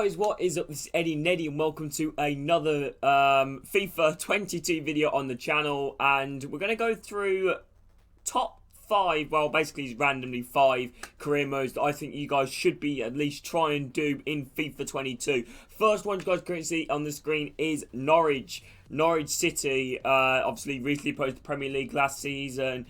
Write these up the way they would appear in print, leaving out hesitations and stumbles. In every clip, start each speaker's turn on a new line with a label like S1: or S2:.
S1: Guys, what is up? This is Eddie Neddy and welcome to another FIFA 22 video on the channel, and we're going to go through top 5, well basically randomly 5 career modes that I think you guys should be at least try and do in FIFA 22. First one you guys currently see on the screen is Norwich City. Obviously recently posted the Premier League last season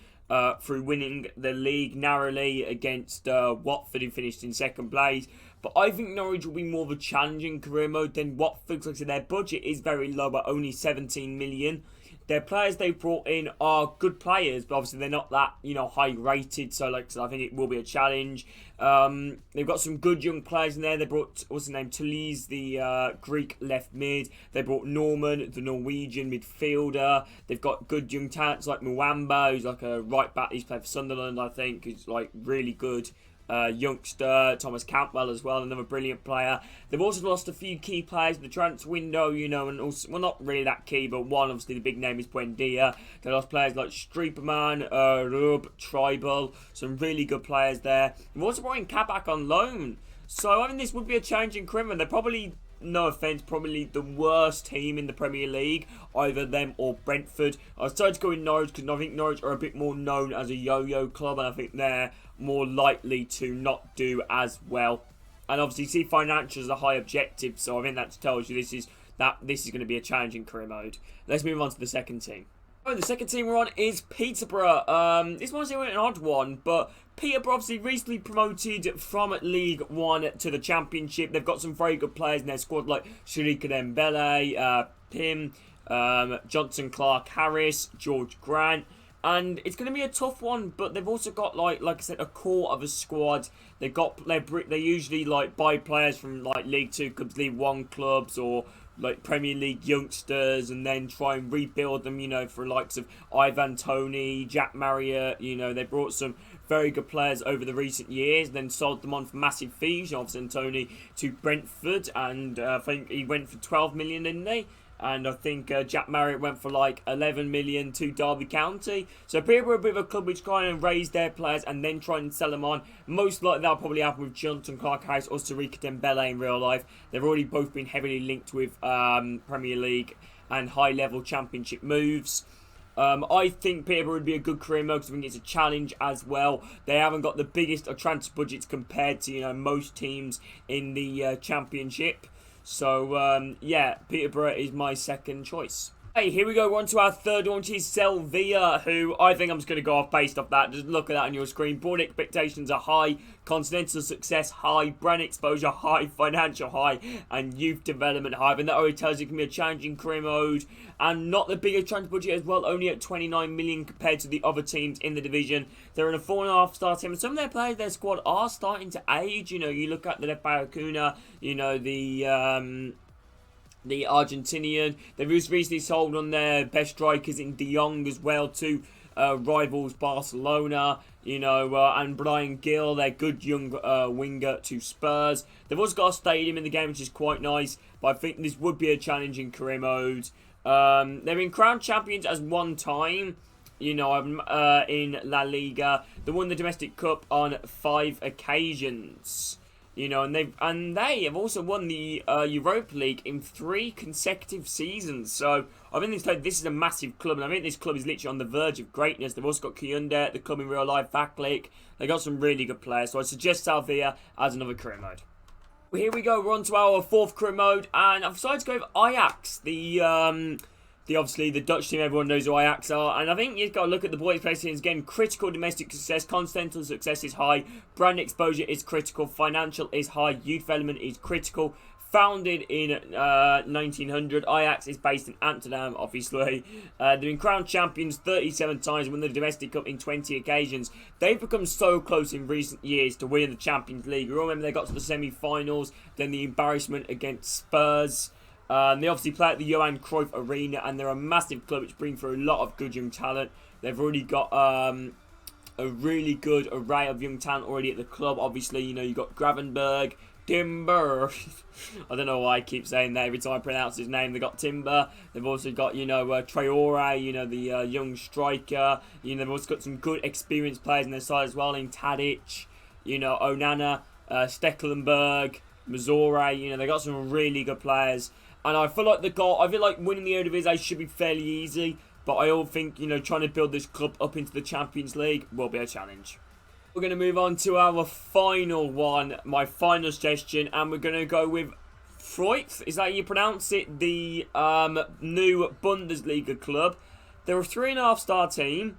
S1: through winning the league narrowly against Watford, who finished in second place. But I think Norwich will be more of a challenging career mode than Watford. Like I said, their budget is very low at only 17 million. Their players they've brought in are good players, but obviously they're not that, high rated. So like I said, I think it will be a challenge. They've got some good young players in there. They brought, what's his name, Toulouse, the Greek left mid. They brought Norman, the Norwegian midfielder. They've got good young talents like Mwamba, who's like a right back. He's played for Sunderland, I think. He's like really good. Youngster, Thomas Campbell as well, another brilliant player. They've also lost a few key players in the transfer window, and also, well, not really that key, but one, obviously, the big name is Buendia. They lost players like Streeperman, Rub, Tribal, some really good players there. They've also brought in Kabak on loan. So I think this would be a challenging career. They're probably, no offence, probably the worst team in the Premier League, either them or Brentford. I decided to go in Norwich because I think Norwich are a bit more known as a yo-yo club, and I think they're more likely to not do as well. And obviously, see, financials are high objective, so I think that tells you this is going to be a challenging career mode. Let's move on to the second team. Oh, the second team we're on is Peterborough. This one's an odd one, but Peterborough obviously recently promoted from League One to the Championship. They've got some very good players in their squad like Sharika Dembele, Pim, Johnson Clark Harris, George Grant. And it's going to be a tough one, but they've also got like I said, a core of a squad. They usually buy players from like League 2 clubs, League 1 clubs, or like Premier League youngsters, and then try and rebuild them, for likes of Ivan Toney, Jack Marriott. They brought some very good players over the recent years, then sold them on for massive fees. Obviously, Toney to Brentford, and I think he went for 12 million, didn't they? And I think Jack Marriott went for like 11 million to Derby County. So Peterborough are a bit of a club which try and raise their players and then try and sell them on. Most likely that'll probably happen with Johnson Clark Harris or Sharika Dembele in real life. They've already both been heavily linked with Premier League and high-level Championship moves. I think Peterborough would be a good career mode because I think it's a challenge as well. They haven't got the biggest transfer budgets compared to most teams in the Championship. So, yeah, Peterborough is my second choice. Hey, here we go. We're on to our third one, which is Sevilla, who I think I'm just going to go off based off that. Just look at that on your screen. Board expectations are high, continental success high, brand exposure high, financial high, and youth development high. And that already tells you it can be a challenging career mode. And not the biggest transfer budget as well, only at 29 million compared to the other teams in the division. They're in a 4.5-star team, and some of their players, their squad, are starting to age. You look at the Baracuna, the Argentinian. They've recently sold on their best strikers in De Jong as well to rivals Barcelona, and Brian Gill, their good young winger, to Spurs. They've also got a stadium in the game, which is quite nice, but I think this would be a challenging career mode. They've been crowned champions as one time, in La Liga. They won the domestic cup on 5 occasions. And they have also won the Europa League in 3 consecutive seasons. So I think this is a massive club, and I think this club is literally on the verge of greatness. They've also got Kyunde at the club in real life, Vaklik. They got some really good players, so I suggest Sevilla as another career mode. Well, here we go. We're on to our 4th career mode, and I've decided to go with Ajax, obviously the Dutch team. Everyone knows who Ajax are, and I think you've got to look at the boys' players again. Critical domestic success, continental success is high, brand exposure is critical, financial is high, youth development is critical. Founded in 1900, Ajax is based in Amsterdam, obviously. They've been crowned champions 37 times, won the domestic cup in 20 occasions. They've become so close in recent years to winning the Champions League. You remember they got to the semi-finals, then the embarrassment against Spurs. They obviously play at the Johan Cruyff Arena, and they're a massive club which bring through a lot of good young talent. They've already got a really good array of young talent already at the club. Obviously, you've got Gravenberg, Timber. I don't know why I keep saying that every time I pronounce his name. They've got Timber. They've also got, Traore, the young striker. They've also got some good experienced players in their side as well, in Tadic, Onana, Stecklenburg, Mazore, you know, they got some really good players. And I feel like winning the Eredivisie should be fairly easy. But I all think, you know, trying to build this club up into the Champions League will be a challenge. We're going to move on to our final one, my final suggestion, and we're going to go with Freut. Is that how you pronounce it? The new Bundesliga club. They're a 3.5-star team,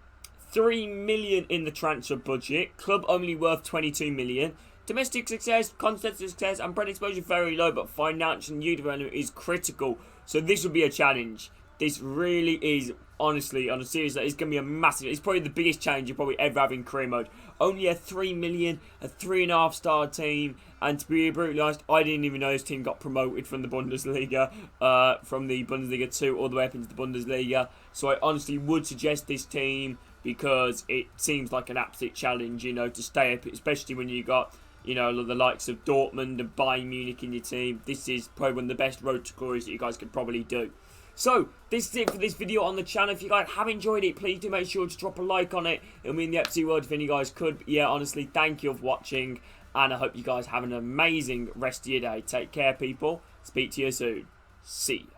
S1: 3 million in the transfer budget, club only worth 22 million. Domestic success, continental success, and brand exposure very low, but financial and youth development is critical. So this will be a challenge. This really is, honestly, on a serious note, it's going to be a massive, it's probably the biggest challenge you probably ever have in career mode. Only a 3 million, a 3.5-star team, and to be brutally honest, I didn't even know this team got promoted from the Bundesliga, from the Bundesliga 2 all the way up into the Bundesliga. So I honestly would suggest this team because it seems like an absolute challenge, you know, to stay up, especially when you got, you know, the likes of Dortmund and Bayern Munich in your team. This is probably one of the best road to glory that you guys could probably do. So, this is it for this video on the channel. If you guys have enjoyed it, please do make sure to drop a like on it. It would mean the absolute world if any guys could. But yeah, honestly, thank you for watching. And I hope you guys have an amazing rest of your day. Take care, people. Speak to you soon. See you.